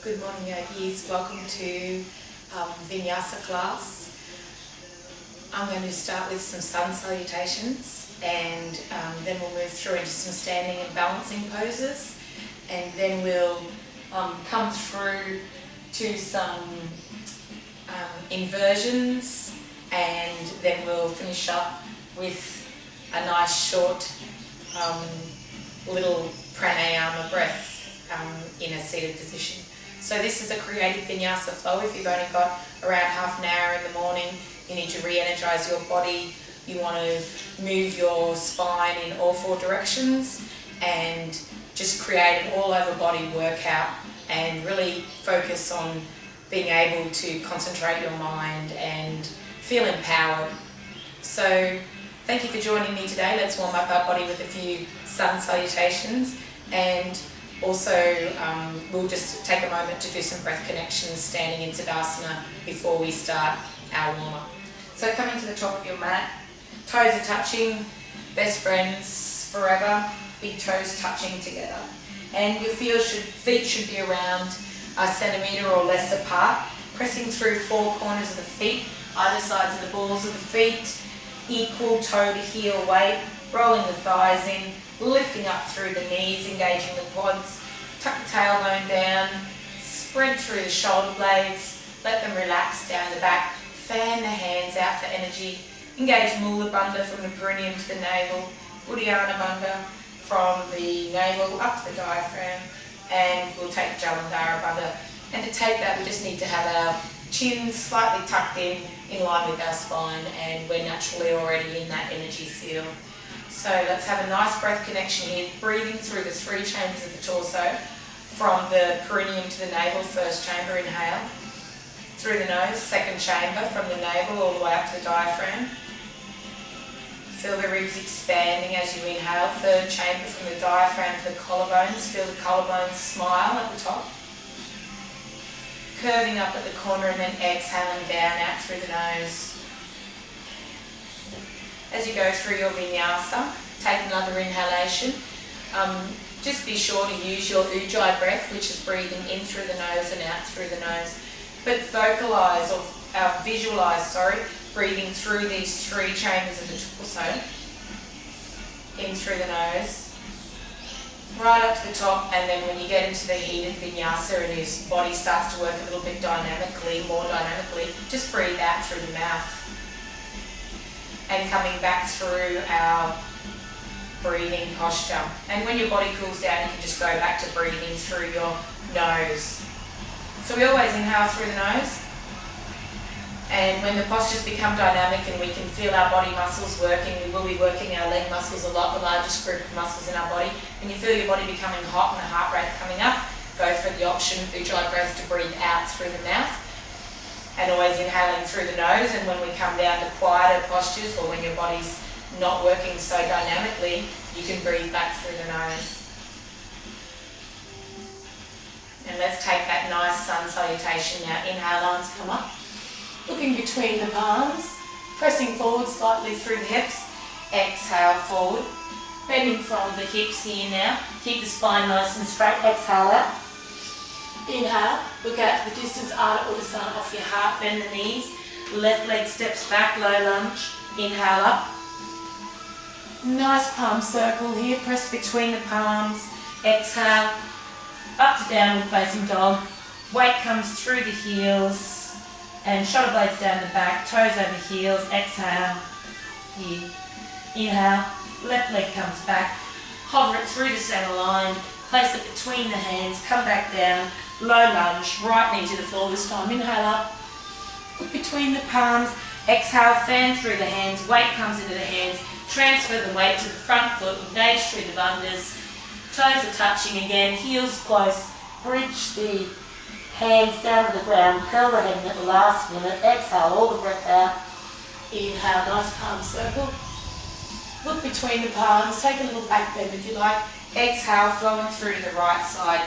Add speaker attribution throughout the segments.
Speaker 1: Good morning, yogis. Welcome to Vinyasa class. I'm going to start with some sun salutations, and then we'll move through into some standing and balancing poses, and then we'll come through to some inversions, and then we'll finish up with a nice short little pranayama breath in a seated position. So this is a creative vinyasa flow. If you've only got around half an hour in the morning, you need to re-energize your body. You want to move your spine in all four directions and just create an all-over body workout and really focus on being able to concentrate your mind and feel empowered. So thank you for joining me today. Let's warm up our body with a few sun salutations, and also we'll just take a moment to do some breath connections standing in Sirsasana before we start our warm-up. So coming to the top of your mat, toes are touching, best friends forever, big toes touching together. And your feet should be around a centimetre or less apart, pressing through four corners of the feet, either sides of the balls of the feet, equal toe to heel weight, rolling the thighs in, lifting up through the knees, engaging the quads, tuck the tailbone down, spread through the shoulder blades, let them relax down the back, fan the hands out for energy, engage Mula Bandha from the perineum to the navel, Uddiyana Bandha from the navel up to the diaphragm, and we'll take Jalandhara Bandha. And to take that, we just need to have our chin slightly tucked in line with our spine, and we're naturally already in that energy field. So let's have a nice breath connection here, breathing through the three chambers of the torso, from the perineum to the navel, first chamber, inhale, through the nose, second chamber, from the navel all the way up to the diaphragm. Feel the ribs expanding as you inhale, third chamber, from the diaphragm to the collarbones, feel the collarbones smile at the top, curving up at the corner, and then exhaling down out through the nose. As you go through your vinyasa, take another inhalation. Just be sure to use your ujjayi breath, which is breathing in through the nose and out through the nose. But visualize, breathing through these three chambers of the torso. In through the nose, right up to the top, and then when you get into the heated vinyasa and your body starts to work a little bit more dynamically, just breathe out through the mouth. And coming back through our breathing posture. And when your body cools down, you can just go back to breathing through your nose. So we always inhale through the nose. And when the postures become dynamic and we can feel our body muscles working, we will be working our leg muscles a lot, the largest group of muscles in our body. And you feel your body becoming hot and the heart rate coming up, go for the option, ujjayi breath, to breathe out through the mouth. And always inhaling through the nose, and when we come down to quieter postures, or when your body's not working so dynamically, you can breathe back through the nose. And let's take that nice sun salutation now. Inhale, arms come up, looking between the palms, pressing forward slightly through the hips. Exhale forward, bending from the hips here now. Keep the spine nice and straight. Exhale out. Inhale, look out to the distance, Ardha Uttanasana off your heart, bend the knees, left leg steps back, low lunge, inhale up. Nice palm circle here, press between the palms, exhale, up to downward facing dog, weight comes through the heels, and shoulder blades down the back, toes over heels, exhale, here, inhale, left leg comes back, hover it through the centre line, place it between the hands, come back down, low lunge, right knee to the floor this time. Inhale up, look between the palms, exhale, fan through the hands, weight comes into the hands, transfer the weight to the front foot, engage through the bandhas, toes are touching again, heels close, bridge the hands down to the ground, curl the head at the last minute, exhale all the breath out, inhale, nice palm circle, look between the palms, take a little back bend if you like, exhale, flowing through to the right side,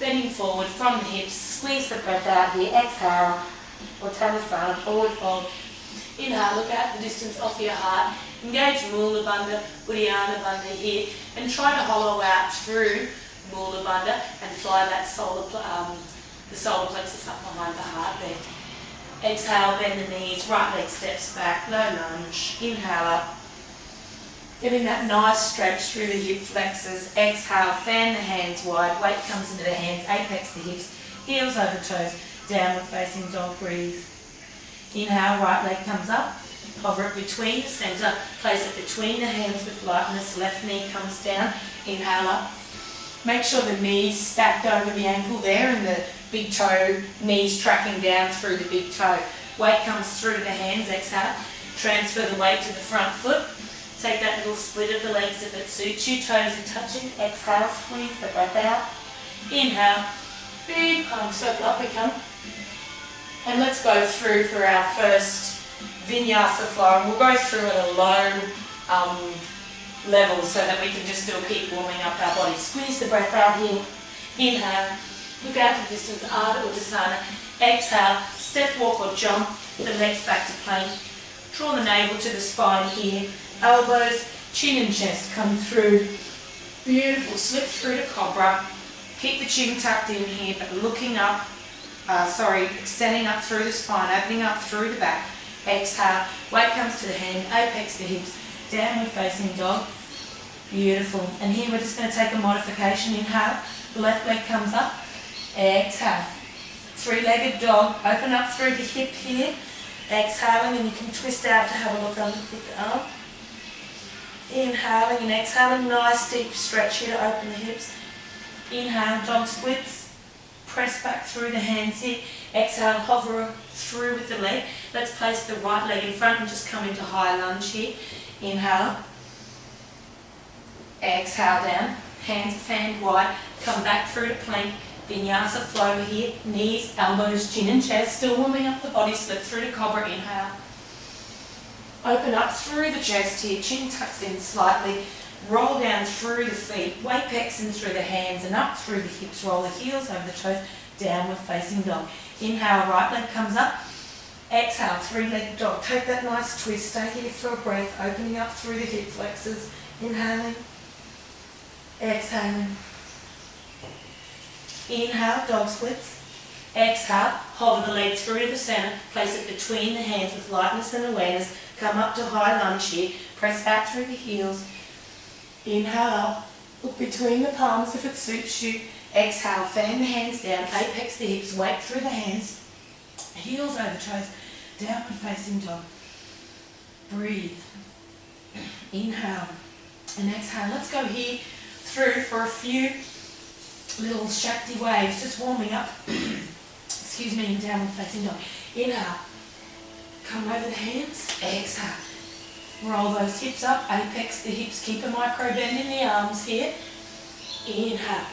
Speaker 1: bending forward from the hips, squeeze the breath out here, exhale, Uttanasana, forward fold. Inhale, look out the distance off your heart, engage Mula Bandha, Uddiyana Bandha here, and try to hollow out through Mula Bandha and fly that
Speaker 2: the solar plexus up behind the heart there. Exhale, bend the knees, right leg steps back, low lunge. Inhale up. Getting that nice stretch through the hip flexors. Exhale, fan the hands wide, weight comes into the hands, apex the hips, heels over toes, downward facing dog, breathe. Inhale, right leg comes up, hover it between the centre, place it between the hands with lightness, left knee comes down, inhale up. Make sure the knees stacked over the ankle there and the big toe, knees tracking down through the big toe. Weight comes through the hands, exhale, transfer the weight to the front foot. Take that little split of the legs if it suits you, toes are touching, exhale, squeeze the breath out. Inhale, big pump, circle up we come. And let's go through for our first Vinyasa flow. And we'll go through at a low level so that we can just still keep warming up our body. Squeeze the breath out here. Inhale, look out the distance, Ardha Uttanasana. Exhale, step, walk or jump, the legs back to plank. Draw the navel to the spine here. Elbows, chin and chest come through. Beautiful, slip through to cobra. Keep the chin tucked in here, but looking up, extending up through the spine, opening up through the back. Exhale, weight comes to the hand, apex the hips, downward facing dog. Beautiful. And here we're just going to take a modification. Inhale, the left leg comes up. Exhale. Three-legged dog, open up through the hip here. Exhaling, and you can twist out to have a look underneath the arm. Inhaling and exhaling, nice deep stretch here to open the hips. Inhale, dog splits. Press back through the hands here. Exhale, hover through with the leg. Let's place the right leg in front and just come into high lunge here. Inhale. Exhale down. Hands fanned wide. Come back through to plank. Vinyasa flow here. Knees, elbows, chin and chest. Still warming up the body. Slip through to cobra. Inhale. Open up through the chest here. Chin tucks in slightly. Roll down through the feet. Weight pecs in through the hands and up through the hips. Roll the heels over the toes. Downward facing dog. Inhale, right leg comes up. Exhale, three-legged dog. Take that nice twist. Stay here for a breath. Opening up through the hip flexors. Inhaling. Exhaling. Inhale, dog splits. Exhale, hover the leg through to the centre. Place it between the hands with lightness and awareness. Come up to high lunge here. Press back through the heels. Inhale up. Look between the palms if it suits you. Exhale, fan the hands down. Apex the hips. Weight through the hands. Heels over toes. Downward facing dog. Breathe. Inhale and exhale. Let's go here through for a few little Shakti waves. Just warming up. Excuse me, downward facing dog. Inhale. Come over the hands. Exhale. Roll those hips up. Apex the hips. Keep a micro bend in the arms here. Inhale.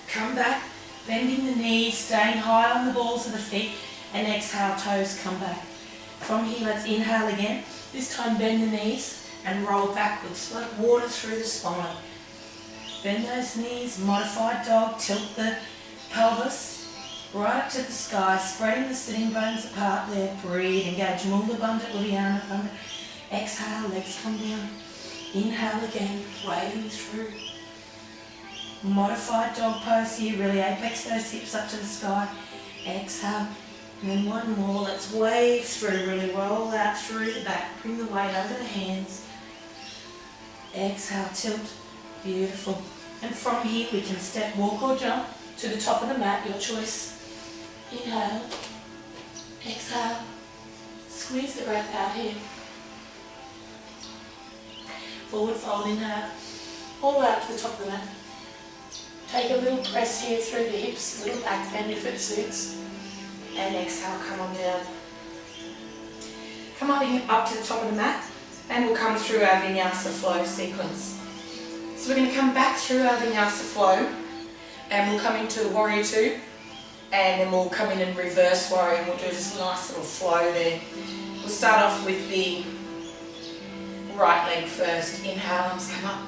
Speaker 2: Come back. Bending the knees. Staying high on the balls of the feet. And exhale, toes come back. From here, let's inhale again. This time bend the knees and roll backwards. Let water through the spine. Bend those knees. Modified dog. Tilt the pelvis right up to the sky, spreading the sitting bones apart there. Breathe, engage Mula Bandha, Uddiyana Bandha. Exhale, legs come down. Inhale again, waving through. Modified dog pose here, really apex those hips up to the sky. Exhale, and then one more. Let's wave through, really roll out through the back. Bring the weight over the hands. Exhale, tilt. Beautiful. And from here we can step, walk or jump to the top of the mat, your choice. Inhale, exhale, squeeze the breath out here. Forward fold, inhale, all out to the top of the mat. Take a little press here through the hips, a little back bend if it suits. And exhale, come on down. Come up to the top of the mat and we'll come through our Vinyasa flow sequence. So we're going to come back through our Vinyasa flow and we'll come into Warrior 2 and then we'll come in and reverse Warrior and we'll do this nice little flow there. We'll start off with the right leg first. Inhale, arms come up.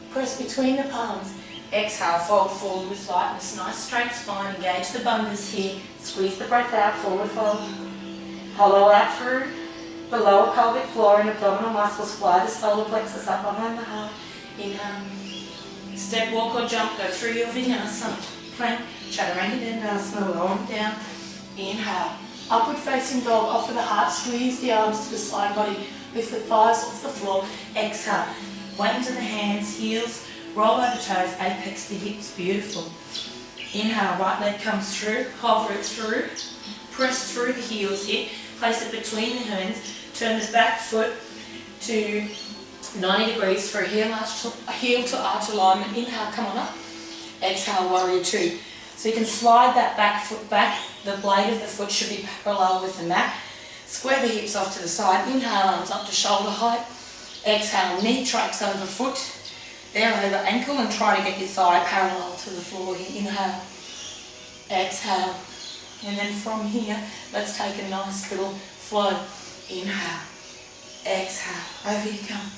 Speaker 2: Press between the palms. Exhale, fold forward with lightness. Nice straight spine. Engage the bandhas here. Squeeze the breath out, forward fold. Hollow out through the lower pelvic floor and abdominal muscles. Fly the solar plexus up behind the heart. Inhale. Step, walk or jump. Go through your Vinyasa. plank, chaturanga dandasana, lower them down. Inhale, upward facing dog, offer the heart, squeeze the arms to the side body, lift the thighs off the floor. Exhale, weight into the hands, heels, roll over toes, apex the hips, beautiful. Inhale, right leg comes through, hover it through, press through the heels here, place it between the hands, turn the back foot to 90 degrees for a heel to arch alignment. Inhale, come on up. Exhale, warrior two. So you can slide that back foot back. The blade of the foot should be parallel with the mat. Square the hips off to the side. Inhale, arms up to shoulder height. Exhale, knee tracks over foot. Down over ankle and try to get your thigh parallel to the floor here. Inhale. Exhale. And then from here, let's take a nice little flow. Inhale. Exhale. Over you come.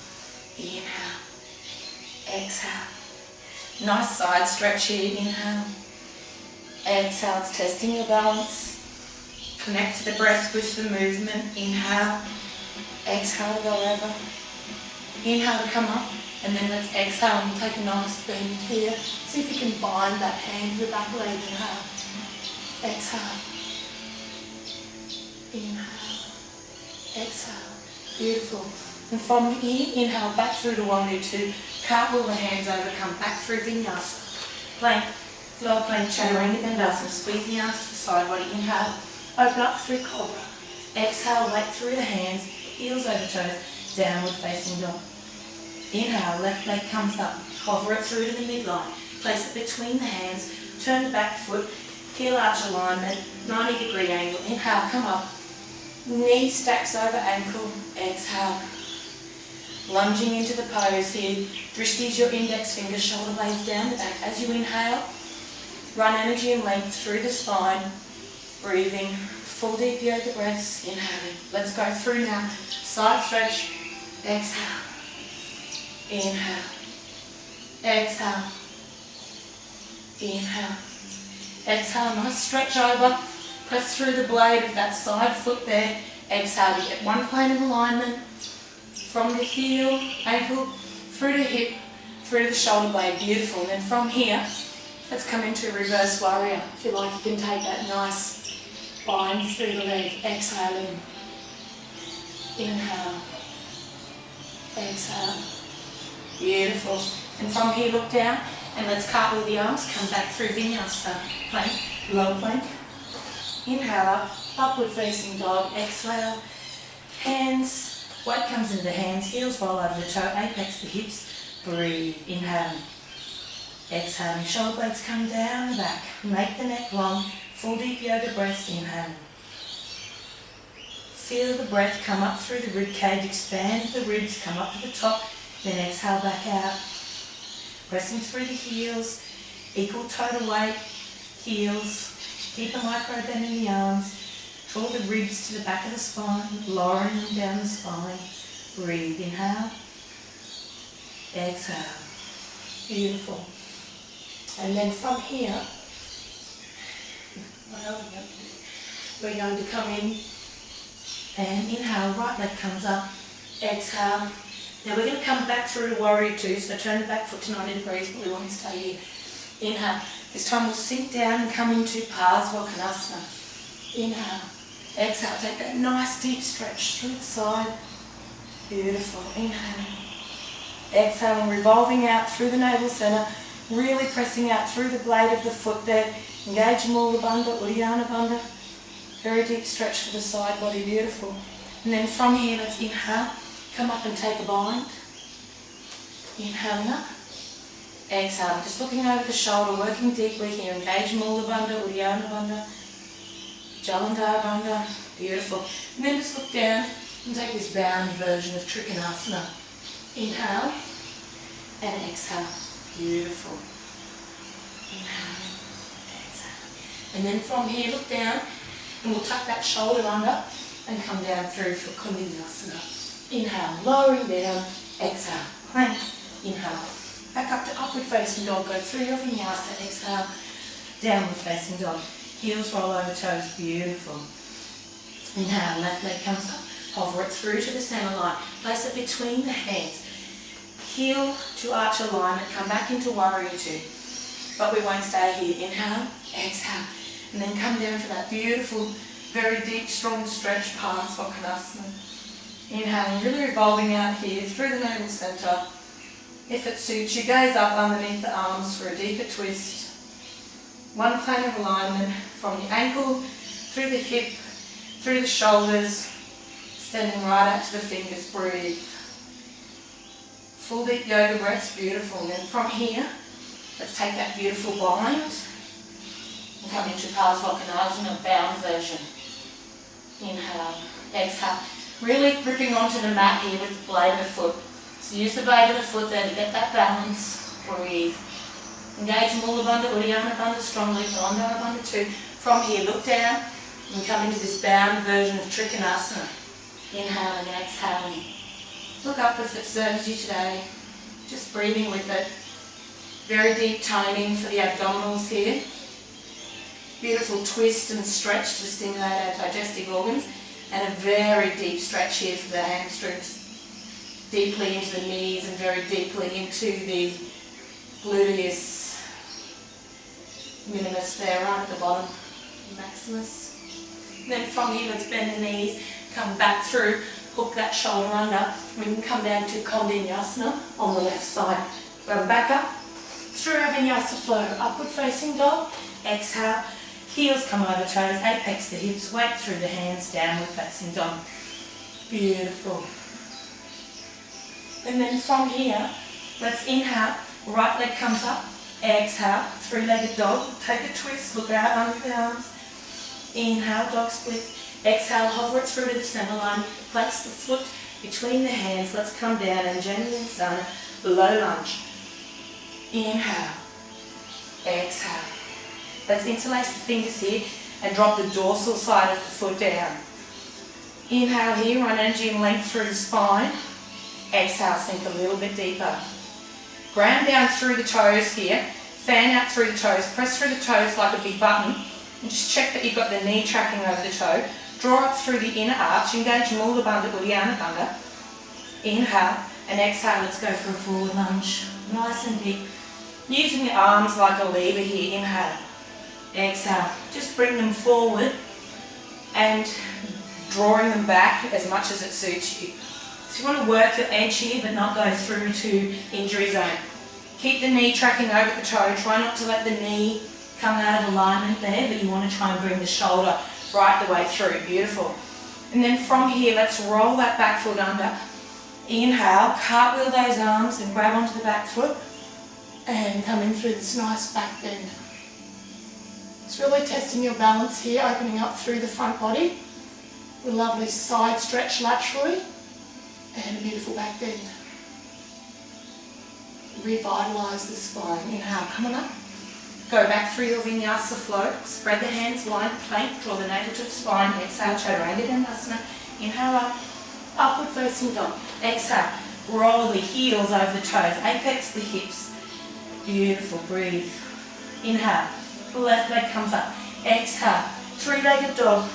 Speaker 2: Inhale. Exhale. Nice side stretch here. Inhale. Exhale. It's testing your balance. Connect to the breath with the movement. Inhale. Exhale to go over. Inhale to come up. And then let's exhale and we'll take a nice bend here. See if you can bind that hand to the back leg. Inhale. Exhale. Inhale. Exhale. Beautiful. And from here, inhale back through to warrior two. Cartwheel the hands over, come back through Vinyasa. Plank, lower plank, chaturanga dandasana. Squeeze the arms to the side body. Inhale, open up through cobra. Exhale, weight through the hands, heels over toes, downward facing dog. Inhale, left leg comes up, hover it through to the midline. Place it between the hands, turn the back foot, heel arch alignment, 90-degree angle. Inhale, come up. Knee stacks over ankle. Exhale. Lunging into the pose here. Drishti's your index finger, shoulder blades down the back. As you inhale, run energy and length through the spine. Breathing. Full deep yoga breaths. Inhaling. Let's go through now. Side stretch. Exhale. Inhale. Exhale. Inhale. Exhale. Nice stretch over. Press through the blade of that side foot there. Exhale to get one plane of alignment. From the heel, ankle, through the hip, through the shoulder blade. Beautiful. And then from here, let's come into reverse warrior. If you like, you can take that nice bind through the leg. Exhale in. Inhale. Exhale. Beautiful. And from here, look down. And let's cartwheel the arms. Come back through Vinyasa. Plank, low plank. Inhale up, upward facing dog. Exhale. Hands. Weight comes into the hands, heels roll over the toe, apex the hips, breathe, inhaling. Exhaling, shoulder blades come down the back, make the neck long, full deep yoga breaths, inhaling. Feel the breath come up through the rib cage, expand the ribs, come up to the top, then exhale back out. Pressing through the heels, equal total weight, heels, keep a micro bend in the arms. Draw the ribs to the back of the spine, lowering them down the spine. Breathe, inhale. Exhale. Beautiful. And then from here, we're going to come in and inhale, right leg comes up. Exhale. Now we're going to come back through to warrior two, so turn the back foot to 90 degrees, but we won't stay here. Inhale. This time we'll sink down and come into Parsvakonasana. Inhale. Exhale, take that nice deep stretch through the side. Beautiful. Inhaling. Exhaling, revolving out through the navel center, really pressing out through the blade of the foot there. Engage Mula Bandha, Uddiyana Bandha. Very deep stretch for the side body, beautiful. And then from here, let's inhale, come up and take a bind. Inhaling up. Exhale, just looking over the shoulder, working deeply here. Engage Mula Bandha, Uddiyana Bandha. Jalandhar Bandha, beautiful. And then just look down and take this bound version of Trikonasana. Inhale and exhale. Beautiful. Inhale, exhale. And then from here, look down and we'll tuck that shoulder under and come down through for Kundalini. Inhale, lowering down, exhale, plank, inhale. Back up to upward facing dog, go through your Vinyasa, exhale, downward facing dog. Heels roll over toes, beautiful. Inhale, left leg comes up, hover it through to the center line. Place it between the hands. Heel to arch alignment, come back into warrior two. but we won't stay here. Inhale, exhale, and then come down for that beautiful, very deep, strong stretch past Hokanasana. Inhaling, really revolving out here through the navel centre. If it suits you, gaze up underneath the arms for a deeper twist. One plane of alignment from the ankle, through the hip, through the shoulders, extending right out to the fingers. Breathe. Full deep yoga breaths, beautiful. And then from here, let's take that beautiful bind and come into Parsvakonasana, bound version. Inhale, exhale. Really gripping onto the mat here with the blade of the foot. So use the blade of the foot there to get that balance. Breathe. Engage Mula Bandha, Uddiyana Bandha strongly, Bandhana Bandha 2. From here, look down and come into this bound version of Trikonasana. Inhaling and exhaling. Look up if it serves you today. Just breathing with it. Very deep toning for the abdominals here. Beautiful twist and stretch to stimulate our digestive organs. And a very deep stretch here for the hamstrings. Deeply into the knees and very deeply into the gluteus minimus there, right at the bottom, maximus. And then from here, let's bend the knees, come back through, hook that shoulder under. We can come down to Vinyasa on the left side. Run back up through our Vinyasa flow, upward facing dog. Exhale, heels come over toes, apex the hips, weight through the hands, downward facing dog. Beautiful. And then from here, let's inhale, right leg comes up, exhale, three-legged dog, take a twist, look out under the arms, inhale, dog split, exhale, hover it through to the center line, place the foot between the hands, let's come down and Vinyasa, low lunge, inhale, exhale, let's interlace the fingers here and drop the dorsal side of the foot down, inhale here, run energy and length through the spine, exhale, sink a little bit deeper. Ground down through the toes here, fan out through the toes, press through the toes like a big button, and just check that you've got the knee tracking over the toe. Draw up through the inner arch, engage Mula Bandha, Uddiyana Bandha. Inhale, and exhale, let's go for a forward lunge. Nice and deep. Using the arms like a lever here, inhale, exhale. Just bring them forward and drawing them back as much as it suits you. So you want to work the edge here but not go through to injury zone. Keep the knee tracking over the toe. Try not to let the knee come out of alignment there, but you want to try and bring the shoulder right the way through. Beautiful. And then from here, let's roll that back foot under. Inhale, cartwheel those arms and grab onto the back foot and come in through this nice back bend. It's really testing your balance here, opening up through the front body. A lovely side stretch laterally. And a beautiful back bend. Revitalise the spine. Inhale, come on up. Go back through your Vinyasa flow. Spread the hands wide, plank, draw the navel to the spine. Exhale, Chaturanga Dandasana. Inhale up, upward facing dog. Exhale, roll the heels over the toes, apex the hips. Beautiful, breathe. Inhale, the left leg comes up. Exhale, three-legged dog.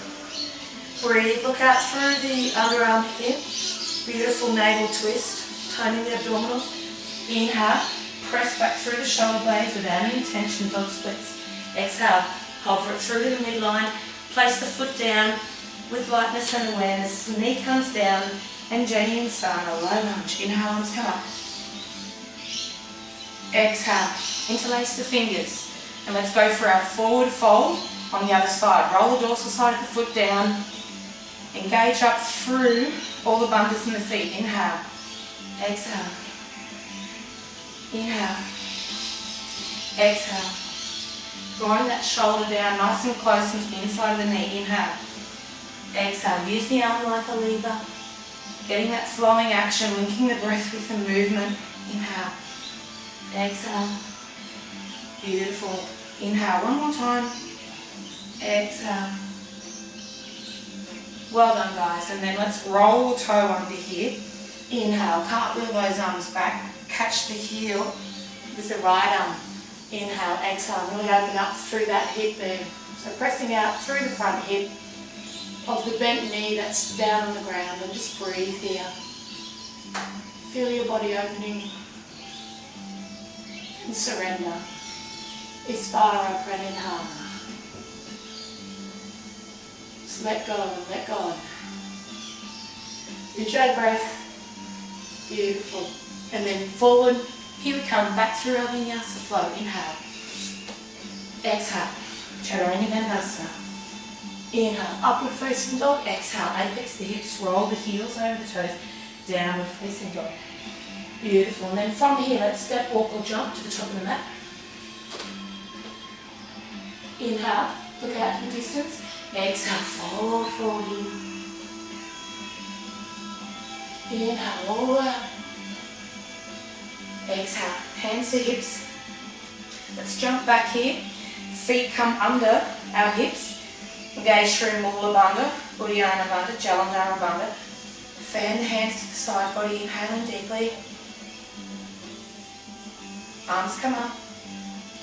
Speaker 2: Breathe, look out through the underarm here. Beautiful navel twist, toning the abdominals. Inhale, press back through the shoulder blades without any tension, dog splits. Exhale, hover it through to the midline. Place the foot down with lightness and awareness. The knee comes down and Vinyasa, low lunge. Inhale, arms come up. Exhale, interlace the fingers. And let's go for our forward fold on the other side. Roll the dorsal side of the foot down. Engage up through all the bandhas in the feet. Inhale. Exhale. Inhale. Exhale. Drawing that shoulder down nice and close into the inside of the knee. Inhale. Exhale. Use the arm like a lever. Getting that flowing action, linking the breath with the movement. Inhale. Exhale. Beautiful. Inhale one more time. Exhale. Well done, guys. And then let's roll the toe under here. Inhale, cartwheel those arms back. Catch the heel with the right arm. Inhale, exhale. Really open up through that hip there. So pressing out through the front hip of the bent knee that's down on the ground. And just breathe here. Feel your body opening. And surrender. Ispara, pranayama. Just let go and let go. Ujjayi breath. Beautiful. And then forward. Here we come, back through our vinyasa flow. Inhale. Exhale. Chaturanga Dandasana. Inhale. Upward facing dog. Exhale. Apex the hips. Roll the heels over the toes. Downward facing dog. Beautiful. And then from here, let's step, walk or jump to the top of the mat. Inhale. Look out to the distance. Exhale. Fold forward in. Inhale. All the way up. Exhale, hands to hips. Let's jump back here. Feet come under our hips. Engage through Mula Bandha, Uddiyana Bandha, Jalandhara Bandha. Fan the hands to the side body, inhaling deeply. Arms come up.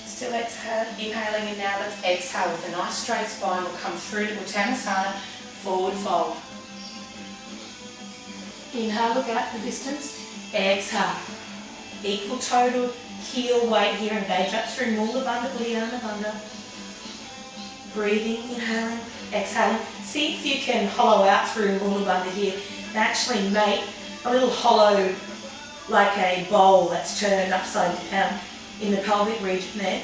Speaker 2: Still exhale, inhaling, and now let's exhale with a nice straight spine. We'll come through to Uttanasana, forward fold. Inhale, look out the distance. Exhale. Equal total heel weight here, engage up through Mula Bandha, Uddiyana Bandha. Breathing, inhaling, exhaling. See if you can hollow out through Mula Bandha here and actually make a little hollow, like a bowl that's turned upside down in the pelvic region there.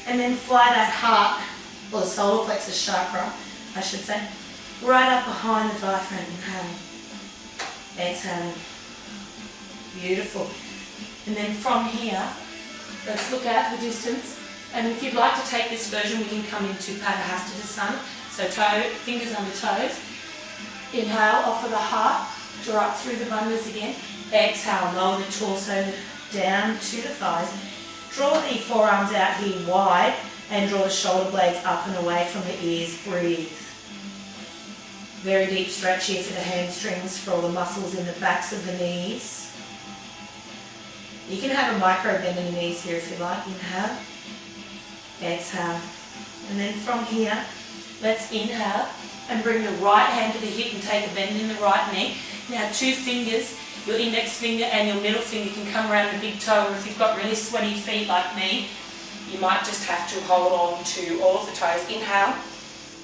Speaker 2: And then fly that heart, or the solar plexus chakra, I should say, right up behind the diaphragm, inhaling, exhaling. Beautiful. And then from here, let's look out the distance. And if you'd like to take this version, we can come into Padahastasana. So fingers under toes. Inhale, offer the heart, draw up through the bandhas again. Exhale, lower the torso down to the thighs. Draw the forearms out here wide and draw the shoulder blades up and away from the ears. Breathe. Very deep stretch here for the hamstrings, for all the muscles in the backs of the knees. You can have a micro bend in the knees here if you like. Inhale, exhale. And then from here, let's inhale and bring the right hand to the hip and take a bend in the right knee. Now 2 fingers, your index finger and your middle finger can come around the big toe, or if you've got really sweaty feet like me, you might just have to hold on to all of the toes. Inhale,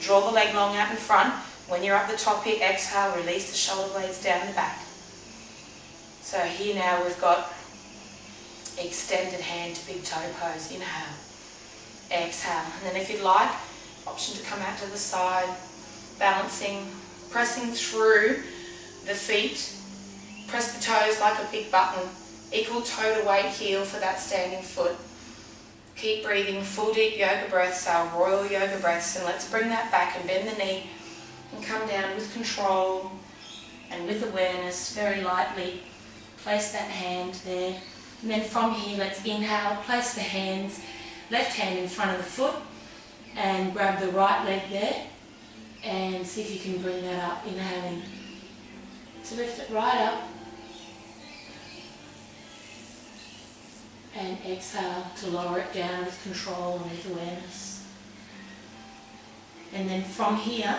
Speaker 2: draw the leg long out in front. When you're up the top here, exhale, release the shoulder blades down the back. So here now we've got extended hand to big toe pose. Inhale, exhale. And then if you'd like, option to come out to the side, balancing, pressing through the feet. Press the toes like a big button. Equal toe to weight heel for that standing foot. Keep breathing, full deep yoga breaths, our royal yoga breaths. And let's bring that back and bend the knee and come down with control and with awareness, very lightly. Place that hand there. And then from here, let's inhale, place the hands, left hand in front of the foot, and grab the right leg there, and see if you can bring that up, inhaling. So lift it right up, and exhale to lower it down with control and with awareness. And then from here,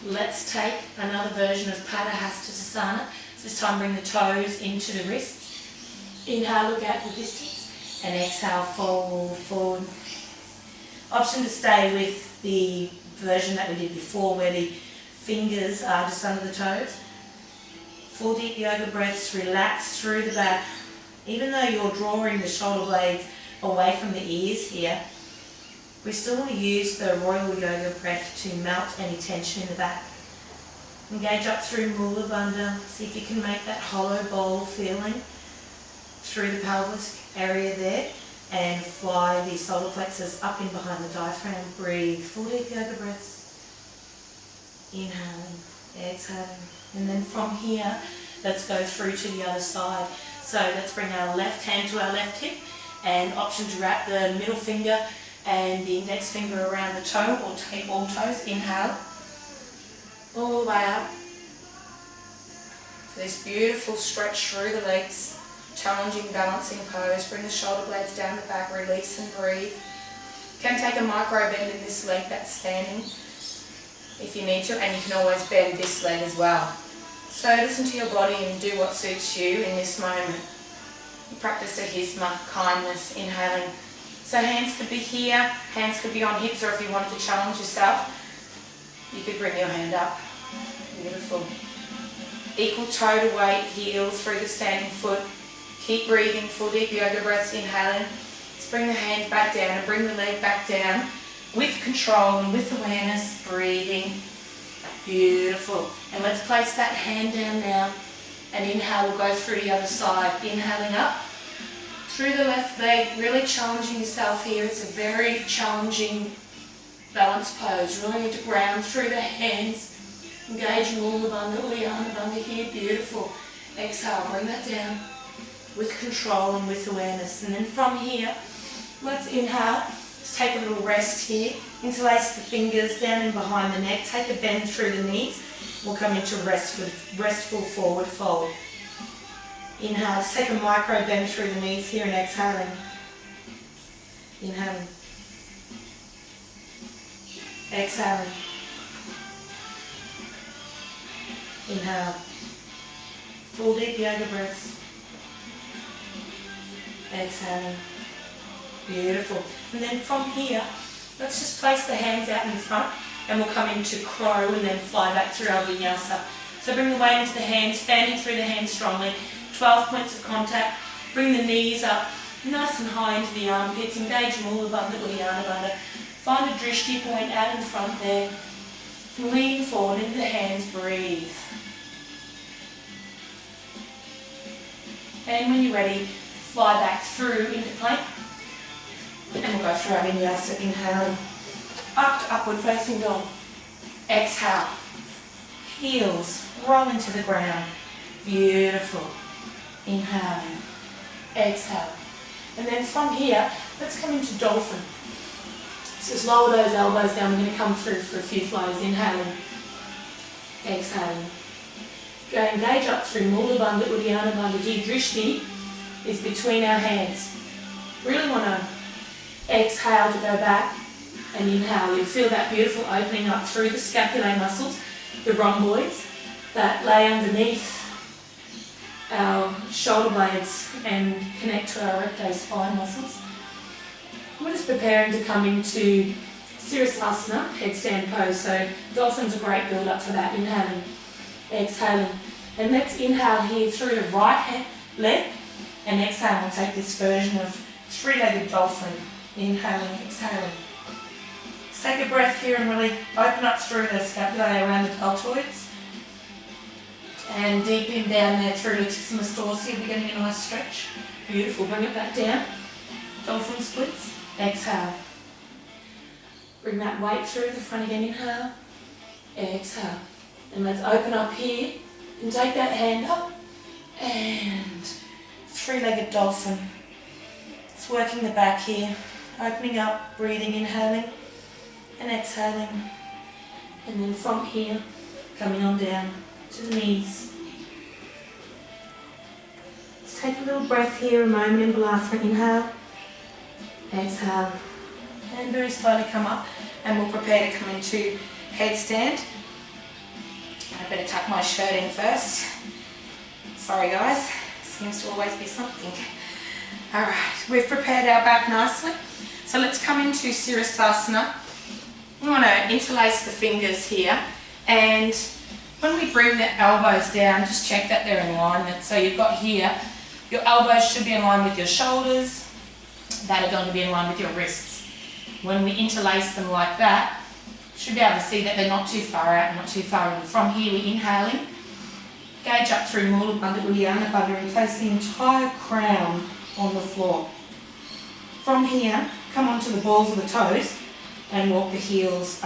Speaker 2: let's take another version of Padahastasana. This time bring the toes into the wrists. Inhale, look out the distance, and exhale, fold forward. Option to stay with the version that we did before, where the fingers are just under the toes. Full deep yoga breaths, relax through the back. Even though you're drawing the shoulder blades away from the ears here, we still want to use the royal yoga breath to melt any tension in the back. Engage up through Mula Bandha. See if you can make that hollow bowl feeling through the pelvis area there, and fly the solar plexus up in behind the diaphragm. Breathe, full deep yoga breaths. Inhaling, exhaling. And then from here, let's go through to the other side. So let's bring our left hand to our left hip, and option to wrap the middle finger and the index finger around the toe, or take all toes. Inhale, all the way up. So this beautiful stretch through the legs. Challenging balancing pose. Bring the shoulder blades down the back, release and breathe. You can take a micro bend in this leg that's standing if you need to, and you can always bend this leg as well. So listen to your body and do what suits you in this moment. You practice ahimsa, kindness, inhaling
Speaker 1: So hands could be here, hands could be on hips, or if you wanted to challenge yourself, you could bring your hand up. Beautiful. Equal toe to weight, heels through the standing foot. Keep breathing, full deep yoga breaths, inhaling. Let's bring the hand back down and bring the leg back down with control and with awareness, breathing. Beautiful. And let's place that hand down now. And inhale, we'll go through the other side. Inhaling up through the left leg, really challenging yourself here. It's a very challenging balance pose. Really need to ground through the hands. Engaging all the bandha, uddiyana bandha here. Beautiful. Exhale, bring that down with control and with awareness. And then from here, let's inhale. Let's take a little rest here. Interlace the fingers down and behind the neck. Take a bend through the knees. We'll come into restful forward fold. Inhale. Let's take a micro bend through the knees here and exhaling. Inhaling. Exhaling. Inhale. Full deep yoga breaths. Exhaling. Beautiful. And then from here, let's just place the hands out in front and we'll come into crow and then fly back through our vinyasa. So bring the weight into the hands, fanning through the hands strongly. 12 points of contact. Bring the knees up nice and high into the armpits. Engage Mula Bandha, Uddiyana Bandha. Find a drishti point out in front there. Lean forward into the hands, breathe. And when you're ready, fly back through into plank. And we'll go through our vinyasa, inhaling. Up to upward facing dog. Exhale. Heels roll into the ground. Beautiful. Inhaling. Exhale. And then from here, let's come into dolphin. So just lower those elbows down. We're going to come through for a few flows. Inhaling. Exhaling. Go engage up through Mula Bandha, Uddiyana Bandha. Here, drishti is between our hands. Really want to exhale to go back and inhale. You'll feel that beautiful opening up through the scapulae muscles, the rhomboids that lay underneath our shoulder blades and connect to our recto spine muscles. We're just preparing to come into Sirsasana, headstand pose. So dolphin's a great build up for that. Inhaling, exhaling. And let's inhale here through the right leg and exhale. We'll take this version of three-legged dolphin. Inhaling, exhaling. Let's take a breath here and really open up through the scapulae around the deltoids. And deepen down there through latissimus dorsi. We're getting a nice stretch. Beautiful. Bring it back down. Dolphin splits. Exhale. Bring that weight through the front again. Inhale. Exhale. And let's open up here and take that hand up. And three-legged dolphin. It's working the back here. Opening up, breathing, inhaling and exhaling. And then from here, coming on down to the knees. Let's take a little breath here, a moment in Balasana. Inhale, exhale, and very slowly come up. And we'll prepare to come into headstand. I better tuck my shirt in first. Sorry guys, seems to always be something. Alright, we've prepared our back nicely. So let's come into Sirsasana. We want to interlace the fingers here, and when we bring the elbows down, just check that they're in alignment. So you've got here, your elbows should be in line with your shoulders, that are going to be in line with your wrists. When we interlace them like that, you should be able to see that they're not too far out, not too far in. From here we're inhaling, gauge up through Mula Bandha, Uddiyana Bandha, and place the entire crown on the floor. From here, come onto the balls of the toes and walk the heels